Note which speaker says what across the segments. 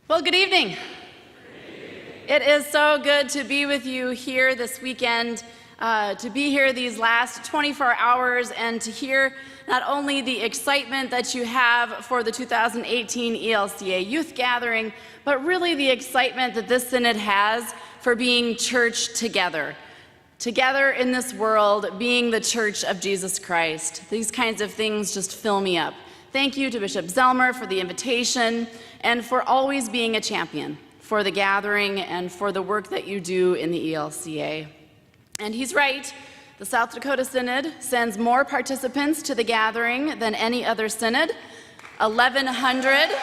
Speaker 1: Well, good evening. It is so good to be with you here this weekend, to be here these last 24 hours and to hear not only the excitement that you have for the 2018 ELCA Youth Gathering, but really the excitement that this synod has for being church together. Together in this world, being the Church of Jesus Christ. These kinds of things just fill me up. Thank you to Bishop Zelmer for the invitation and for always being a champion for the gathering and for the work that you do in the ELCA. And he's right, the South Dakota Synod sends more participants to the gathering than any other synod, 1,100.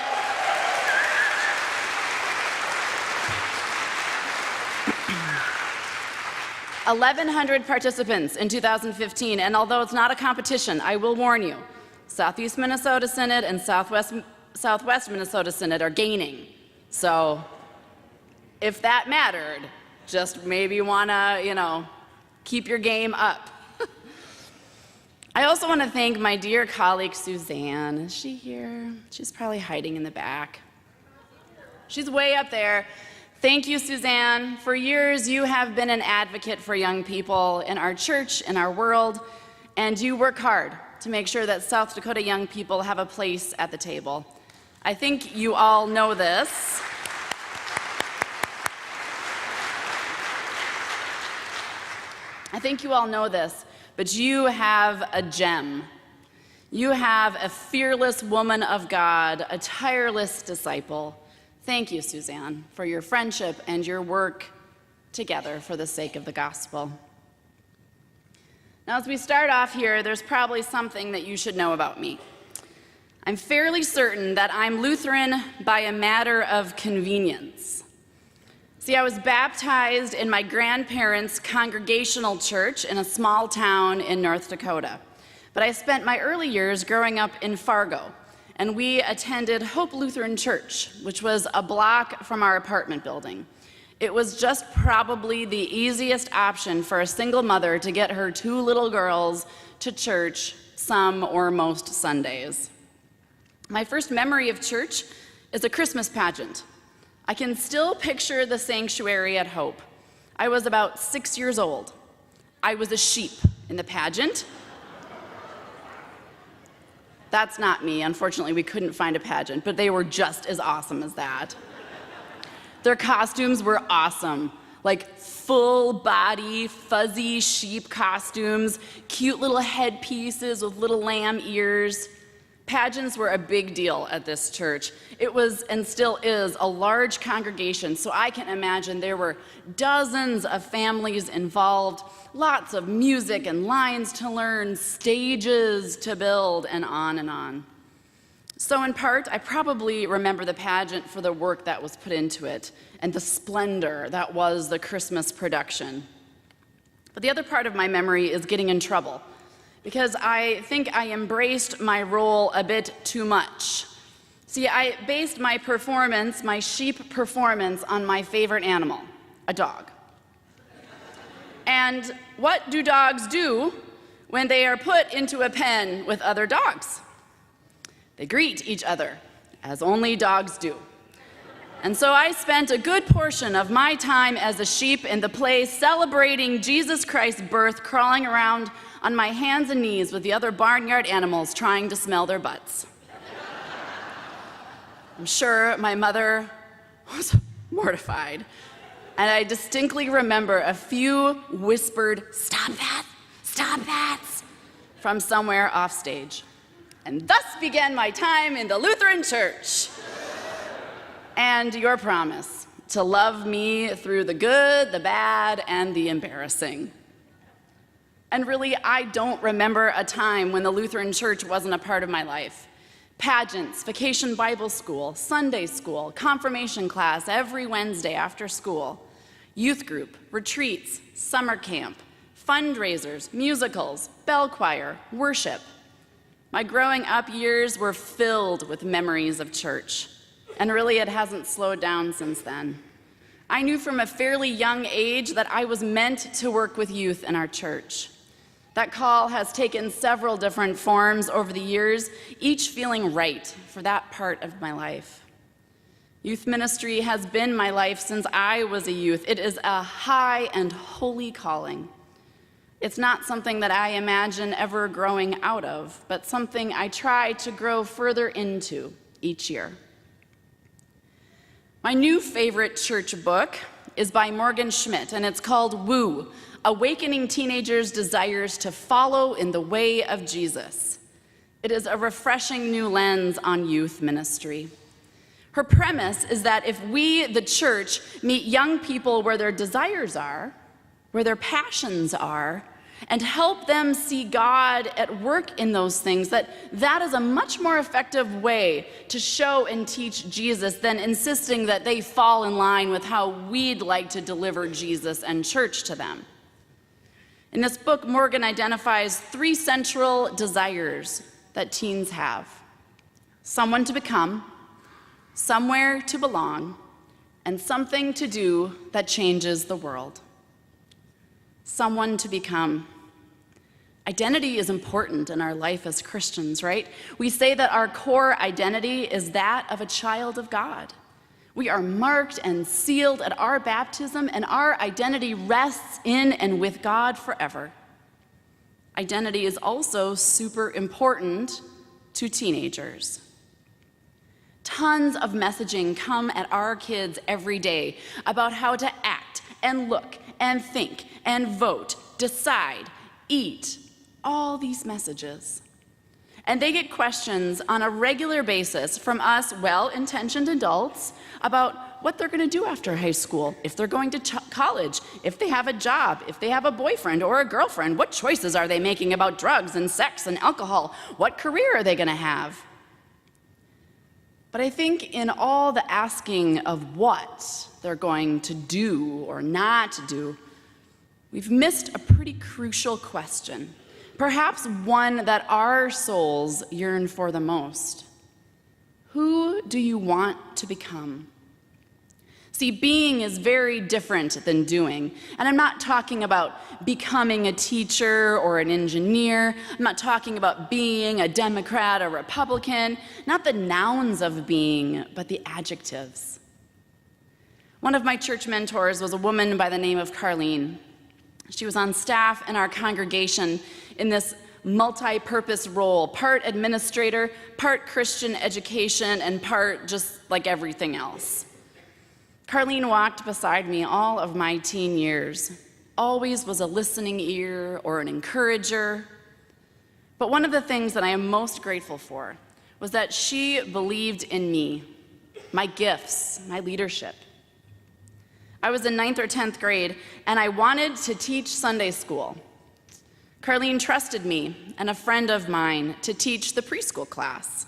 Speaker 1: Participants in 2015, and although it's not a competition, I will warn you, Southeast Minnesota Synod and Southwest Minnesota Synod are gaining. So if that mattered, just maybe wanna, keep your game up. I also want to thank my dear colleague Suzanne. Is she here? She's probably hiding in the back. She's way up there. Thank you, Suzanne. For years, you have been an advocate for young people in our church, in our world, and you work hard to make sure that South Dakota young people have a place at the table. I think you all know this. But you have a gem. You have a fearless woman of God, a tireless disciple. Thank you, Suzanne, for your friendship and your work together for the sake of the gospel. Now, as we start off here, there's probably something that you should know about me. I'm fairly certain that I'm Lutheran by a matter of convenience. See, I was baptized in my grandparents' congregational church in a small town in North Dakota. But I spent my early years growing up in Fargo, and we attended Hope Lutheran Church, which was a block from our apartment building. It was just probably the easiest option for a single mother to get her two little girls to church some or most Sundays. My first memory of church is a Christmas pageant. I can still picture the sanctuary at Hope. I was about 6 years old. I was a sheep in the pageant. That's not me. Unfortunately, we couldn't find a pageant, but they were just as awesome as that. Their costumes were awesome, like full body, fuzzy sheep costumes, cute little headpieces with little lamb ears. Pageants were a big deal at this church. It was and still is a large congregation, so I can imagine there were dozens of families involved, lots of music and lines to learn, stages to build, and on and on. So in part, I probably remember the pageant for the work that was put into it and the splendor that was the Christmas production. But the other part of my memory is getting in trouble, because I think I embraced my role a bit too much. See, I based my performance, my sheep performance, on my favorite animal, a dog. And what do dogs do when they are put into a pen with other dogs? They greet each other, as only dogs do. And so I spent a good portion of my time as a sheep in the play celebrating Jesus Christ's birth, crawling around on my hands and knees with the other barnyard animals trying to smell their butts. I'm sure my mother was mortified, and I distinctly remember a few whispered, "Stop that," from somewhere off stage. And thus began my time in the Lutheran Church. And your promise to love me through the good, the bad, and the embarrassing. And really, I don't remember a time when the Lutheran Church wasn't a part of my life. Pageants, vacation Bible school, Sunday school, confirmation class every Wednesday after school, youth group, retreats, summer camp, fundraisers, musicals, bell choir, worship. My growing up years were filled with memories of church, and really it hasn't slowed down since then. I knew from a fairly young age that I was meant to work with youth in our church. That call has taken several different forms over the years, each feeling right for that part of my life. Youth ministry has been my life since I was a youth. It is a high and holy calling. It's not something that I imagine ever growing out of, but something I try to grow further into each year. My new favorite church book is by Morgan Schmidt, and it's called Woo, Awakening Teenagers' Desires to Follow in the Way of Jesus. It is a refreshing new lens on youth ministry. Her premise is that if we, the church, meet young people where their desires are, where their passions are, and help them see God at work in those things, that is a much more effective way to show and teach Jesus than insisting that they fall in line with how we'd like to deliver Jesus and church to them. In this book, Morgan identifies 3 central desires that teens have: someone to become, somewhere to belong, and something to do that changes the world. Someone to become. Identity is important in our life as Christians, right? We say that our core identity is that of a child of God. We are marked and sealed at our baptism, and our identity rests in and with God forever. Identity is also super important to teenagers. Tons of messaging come at our kids every day about how to act and look and think and vote, decide, eat, all these messages. And they get questions on a regular basis from us well-intentioned adults about what they're going to do after high school, if they're going to college, if they have a job, if they have a boyfriend or a girlfriend, what choices are they making about drugs and sex and alcohol, what career are they going to have? But I think in all the asking of what they're going to do or not do, we've missed a pretty crucial question, perhaps one that our souls yearn for the most. Who do you want to become? See, being is very different than doing. And I'm not talking about becoming a teacher or an engineer. I'm not talking about being a Democrat or Republican, not the nouns of being, but the adjectives. One of my church mentors was a woman by the name of Carlene. She was on staff in our congregation in this multi-purpose role, part administrator, part Christian education, and part just like everything else. Carlene walked beside me all of my teen years, always was a listening ear or an encourager. But one of the things that I am most grateful for was that she believed in me, my gifts, my leadership. I was in 9th or 10th grade, and I wanted to teach Sunday school. Carlene trusted me and a friend of mine to teach the preschool class.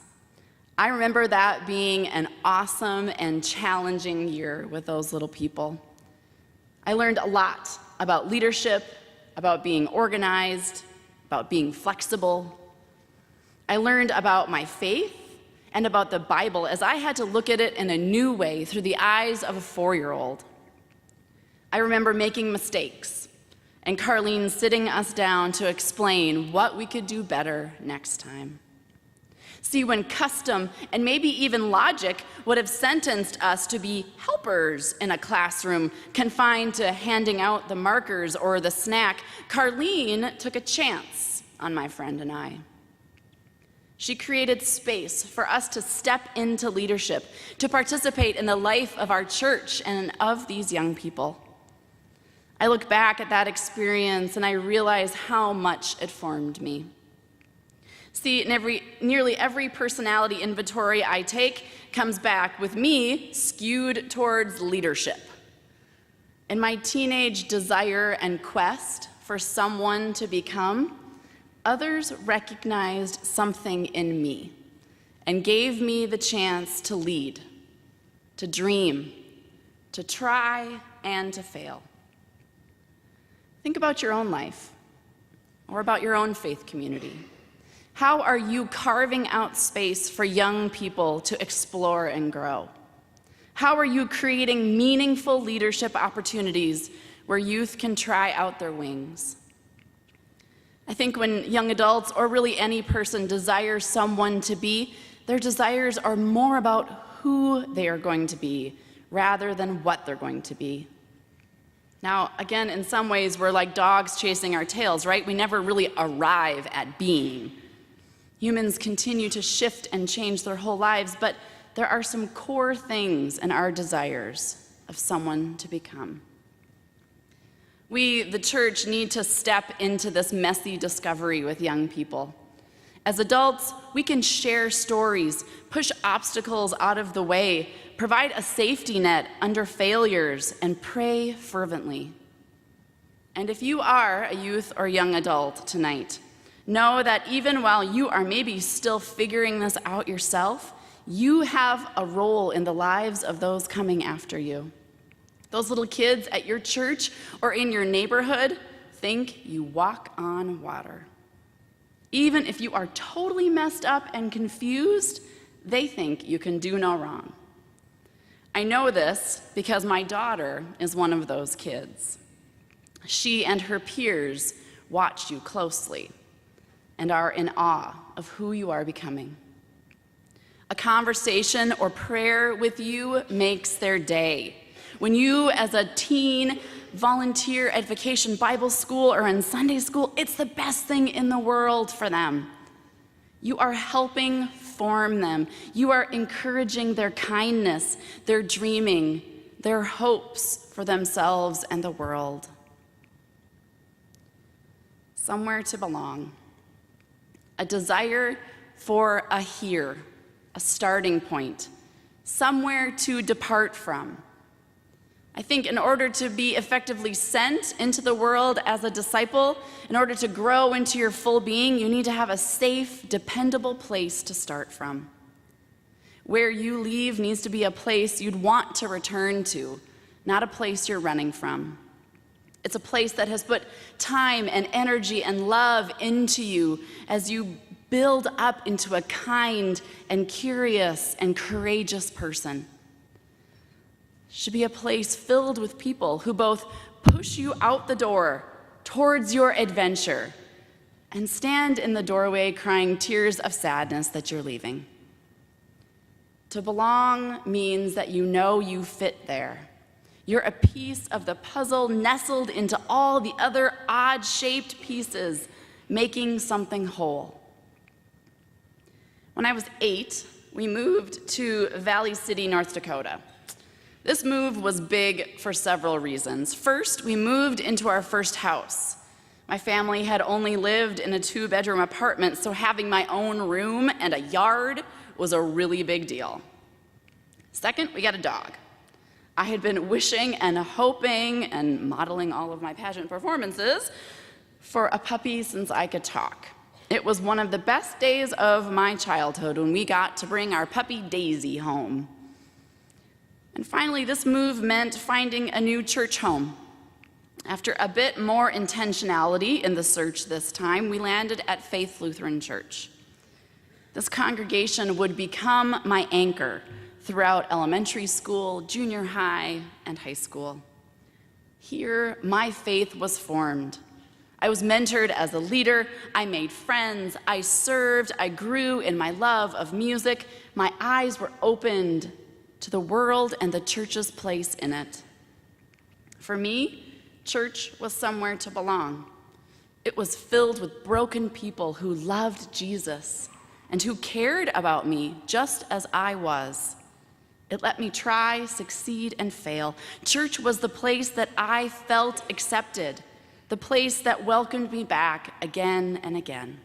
Speaker 1: I remember that being an awesome and challenging year with those little people. I learned a lot about leadership, about being organized, about being flexible. I learned about my faith and about the Bible as I had to look at it in a new way through the eyes of a 4-year-old. I remember making mistakes and Carlene sitting us down to explain what we could do better next time. See, when custom and maybe even logic would have sentenced us to be helpers in a classroom confined to handing out the markers or the snack, Carlene took a chance on my friend and I. She created space for us to step into leadership, to participate in the life of our church and of these young people. I look back at that experience and I realize how much it formed me. See, nearly every personality inventory I take comes back with me skewed towards leadership. In my teenage desire and quest for someone to become, others recognized something in me and gave me the chance to lead, to dream, to try, and to fail. Think about your own life or about your own faith community. How are you carving out space for young people to explore and grow? How are you creating meaningful leadership opportunities where youth can try out their wings? I think when young adults, or really any person, desires someone to be, their desires are more about who they are going to be rather than what they're going to be. Now, again, in some ways, we're like dogs chasing our tails, right? We never really arrive at being. Humans continue to shift and change their whole lives, but there are some core things in our desires of someone to become. We, the church, need to step into this messy discovery with young people. As adults, we can share stories, push obstacles out of the way, provide a safety net under failures, and pray fervently. And if you are a youth or young adult tonight, know that even while you are maybe still figuring this out yourself, you have a role in the lives of those coming after you. Those little kids at your church or in your neighborhood think you walk on water. Even if you are totally messed up and confused, they think you can do no wrong. I know this because my daughter is one of those kids. She and her peers watch you closely and are in awe of who you are becoming. A conversation or prayer with you makes their day. When you, as a teen, volunteer at Vacation Bible School or in Sunday school, it's the best thing in the world for them. You are helping form them. You are encouraging their kindness, their dreaming, their hopes for themselves and the world. Somewhere to belong. A desire for a here, a starting point, somewhere to depart from. I think in order to be effectively sent into the world as a disciple, in order to grow into your full being, you need to have a safe, dependable place to start from. Where you leave needs to be a place you'd want to return to, not a place you're running from. It's a place that has put time and energy and love into you as you build up into a kind and curious and courageous person. Should be a place filled with people who both push you out the door towards your adventure and stand in the doorway crying tears of sadness that you're leaving. To belong means that you know you fit there. You're a piece of the puzzle nestled into all the other odd-shaped pieces, making something whole. When I was 8, we moved to Valley City, North Dakota. This move was big for several reasons. First, we moved into our first house. My family had only lived in a 2-bedroom apartment, so having my own room and a yard was a really big deal. Second, we got a dog. I had been wishing and hoping and modeling all of my pageant performances for a puppy since I could talk. It was one of the best days of my childhood when we got to bring our puppy Daisy home. And finally, this move meant finding a new church home. After a bit more intentionality in the search this time, we landed at Faith Lutheran Church. This congregation would become my anchor throughout elementary school, junior high, and high school. Here, my faith was formed. I was mentored as a leader, I made friends, I served, I grew in my love of music. My eyes were opened to the world and the church's place in it. For me, church was somewhere to belong. It was filled with broken people who loved Jesus and who cared about me just as I was. It let me try, succeed, and fail. Church was the place that I felt accepted, the place that welcomed me back again and again.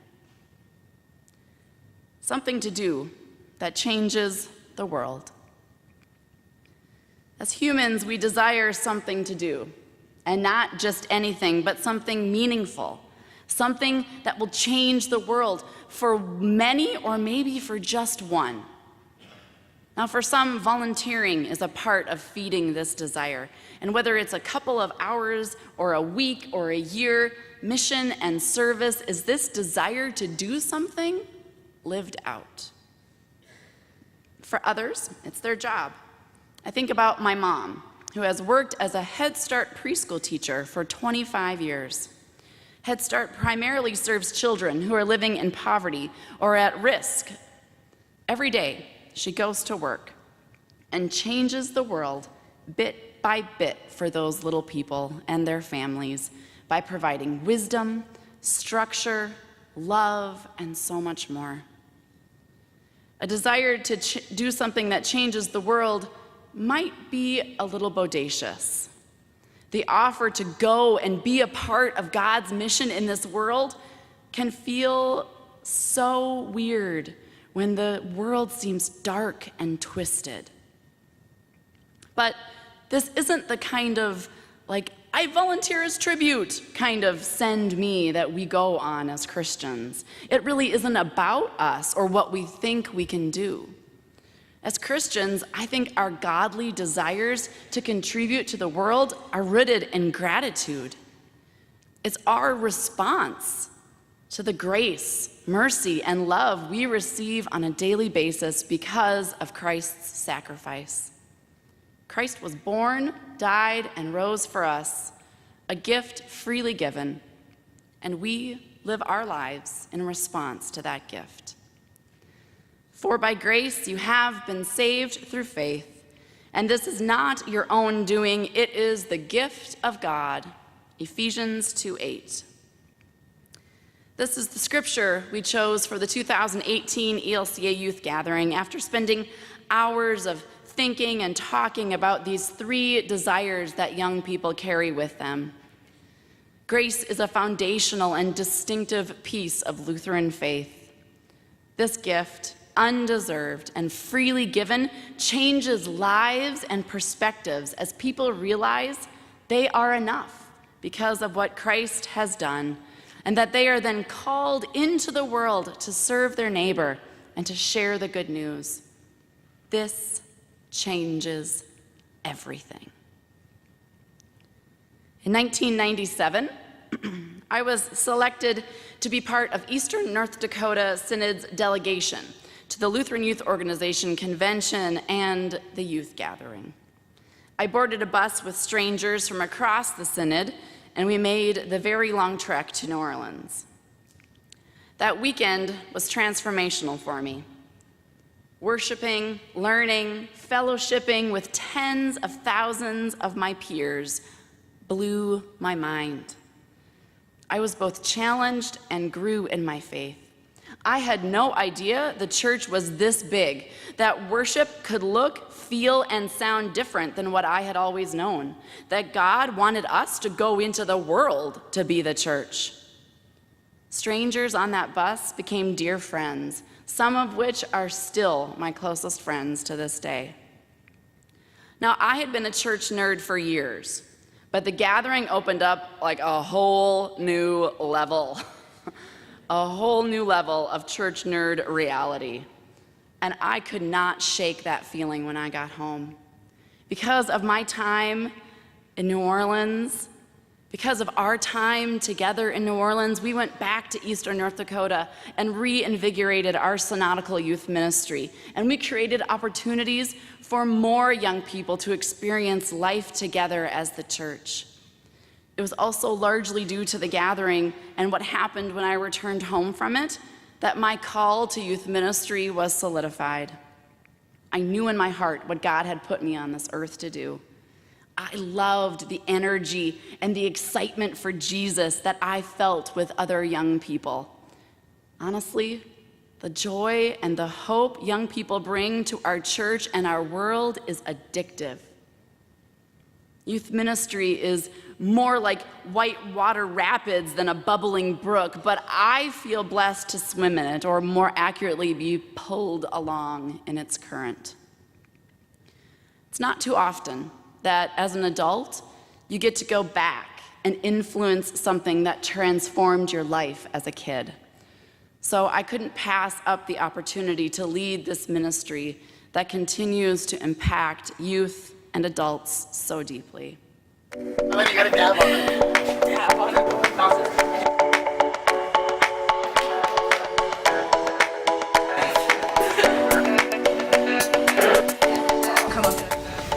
Speaker 1: Something to do that changes the world. As humans, we desire something to do, and not just anything, but something meaningful, something that will change the world for many or maybe for just one. Now, for some, volunteering is a part of feeding this desire, and whether it's a couple of hours or a week or a year, mission and service is this desire to do something lived out. For others, it's their job. I think about my mom, who has worked as a Head Start preschool teacher for 25 years. Head Start primarily serves children who are living in poverty or at risk. Every day, she goes to work, and changes the world bit by bit for those little people and their families by providing wisdom, structure, love, and so much more. A desire to do something that changes the world might be a little bodacious. The offer to go and be a part of God's mission in this world can feel so weird when the world seems dark and twisted. But this isn't the kind of, I volunteer as tribute kind of send me that we go on as Christians. It really isn't about us or what we think we can do. As Christians, I think our godly desires to contribute to the world are rooted in gratitude. It's our response to the grace, mercy, and love we receive on a daily basis because of Christ's sacrifice. Christ was born, died, and rose for us, a gift freely given, and we live our lives in response to that gift. For by grace you have been saved through faith, and this is not your own doing, it is the gift of God. Ephesians 2:8. This is the scripture we chose for the 2018 ELCA Youth Gathering after spending hours of thinking and talking about these 3 desires that young people carry with them. Grace is a foundational and distinctive piece of Lutheran faith. This gift, undeserved and freely given, changes lives and perspectives as people realize they are enough because of what Christ has done, and that they are then called into the world to serve their neighbor and to share the good news. This changes everything. In 1997, I was selected to be part of Eastern North Dakota Synod's delegation to the Lutheran Youth Organization Convention and the Youth Gathering. I boarded a bus with strangers from across the Synod, and we made the very long trek to New Orleans. That weekend was transformational for me. Worshiping, learning, fellowshipping with tens of thousands of my peers blew my mind. I was both challenged and grew in my faith. I had no idea the church was this big, that worship could look, feel, and sound different than what I had always known, that God wanted us to go into the world to be the church. Strangers on that bus became dear friends, some of which are still my closest friends to this day. Now, I had been a church nerd for years, but the gathering opened up like a whole new level. A whole new level of church nerd reality. And I could not shake that feeling when I got home. Because of my time in New Orleans, because of our time together in New Orleans, we went back to Eastern North Dakota and reinvigorated our synodical youth ministry. And we created opportunities for more young people to experience life together as the church. It was also largely due to the gathering and what happened when I returned home from it that my call to youth ministry was solidified. I knew in my heart what God had put me on this earth to do. I loved the energy and the excitement for Jesus that I felt with other young people. Honestly, the joy and the hope young people bring to our church and our world is addictive. Youth ministry is more like whitewater rapids than a bubbling brook, but I feel blessed to swim in it, or more accurately, be pulled along in its current. It's not too often that as an adult, you get to go back and influence something that transformed your life as a kid. So I couldn't pass up the opportunity to lead this ministry that continues to impact youth and adults so deeply.
Speaker 2: You gotta dab on it. Dab on it. Come on.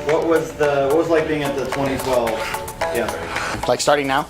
Speaker 3: What was it like being at the 2012 gathering?
Speaker 2: Like starting now?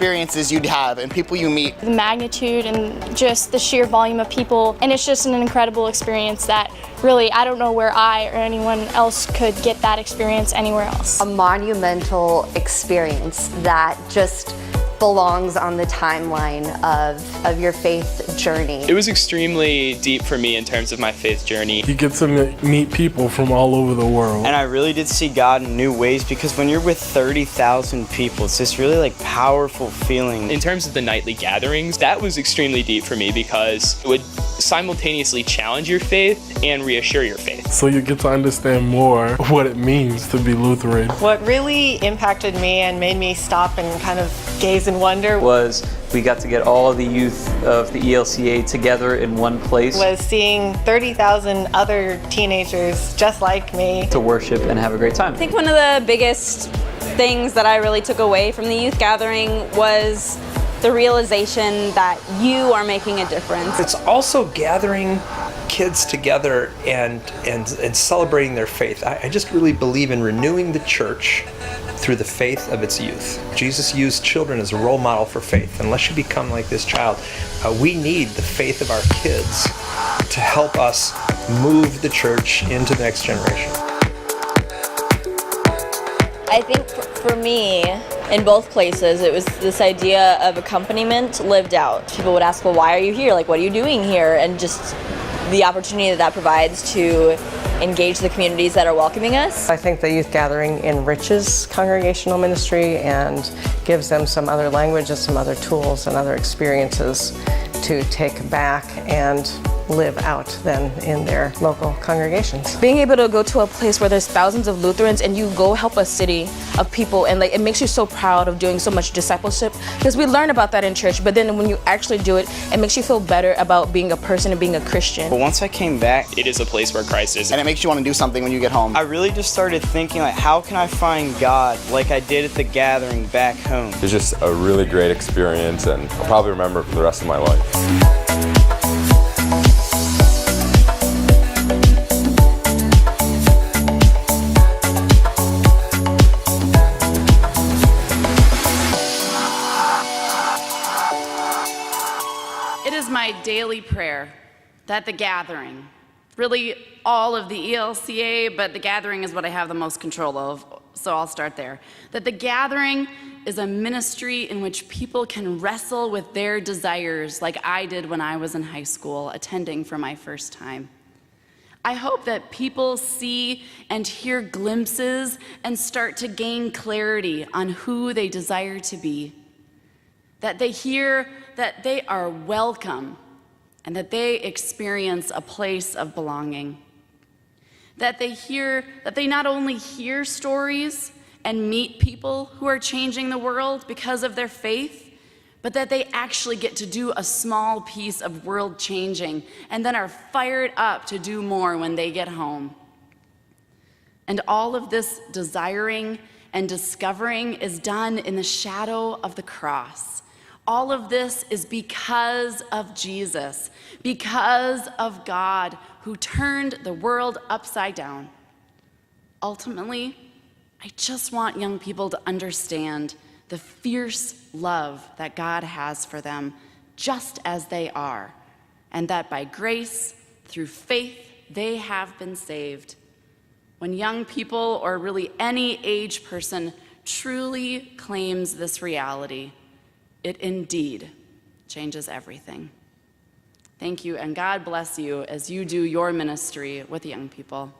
Speaker 2: experiences you'd have and people you meet.
Speaker 4: The magnitude and just the sheer volume of people, and it's just an incredible experience that really, I don't know where I or anyone else could get that experience anywhere else.
Speaker 5: A monumental experience that just belongs on the timeline of your faith journey.
Speaker 6: It was extremely deep for me in terms of my faith journey.
Speaker 7: You get to meet people from all over the world.
Speaker 8: And I really did see God in new ways, because when you're with 30,000 people, it's this really like powerful feeling.
Speaker 6: In terms of the nightly gatherings, that was extremely deep for me because it would simultaneously challenge your faith and reassure your faith.
Speaker 7: So you get to understand more what it means to be Lutheran.
Speaker 9: What really impacted me and made me stop and kind of gaze in wonder
Speaker 10: was we got to get all the youth of the ELCA together in one place.
Speaker 9: Was seeing 30,000 other teenagers just like me
Speaker 10: to worship and have a great time.
Speaker 11: I think one of the biggest things that I really took away from the youth gathering was the realization that you are making a difference.
Speaker 12: It's also gathering kids together and celebrating their faith. I just really believe in renewing the church through the faith of its youth. Jesus used children as a role model for faith. Unless you become like this child, we need the faith of our kids to help us move the church into the next generation.
Speaker 11: I think for me, in both places, it was this idea of accompaniment lived out. People would ask, well, why are you here? Like, what are you doing here? And just the opportunity that provides to engage the communities that are welcoming us.
Speaker 9: I think the youth gathering enriches congregational ministry and gives them some other languages, some other tools, and other experiences to take back and live out then in their local congregations.
Speaker 13: Being able to go to a place where there's thousands of Lutherans and you go help a city of people, and like it makes you so proud of doing so much discipleship, because we learn about that in church, but then when you actually do it, it makes you feel better about being a person and being a Christian.
Speaker 8: But once I came back,
Speaker 6: It is a place where Christ is.
Speaker 2: And it makes you want to do something when you get home.
Speaker 8: I really just started thinking, like, how can I find God like I did at the gathering back home?
Speaker 14: It was just a really great experience, and I'll probably remember it for the rest of my life.
Speaker 1: It is my daily prayer that the gathering, really all of the ELCA, but the gathering is what I have the most control of, so I'll start there, that the gathering is a ministry in which people can wrestle with their desires like I did when I was in high school, attending for my first time. I hope that people see and hear glimpses and start to gain clarity on who they desire to be, that they hear that they are welcome and that they experience a place of belonging, that they not only hear stories and meet people who are changing the world because of their faith, but that they actually get to do a small piece of world changing and then are fired up to do more when they get home. And all of this desiring and discovering is done in the shadow of the cross. All of this is because of Jesus, because of God who turned the world upside down. Ultimately, I just want young people to understand the fierce love that God has for them, just as they are, and that by grace, through faith, they have been saved. When young people, or really any age person, truly claims this reality, it indeed changes everything. Thank you, and God bless you as you do your ministry with young people.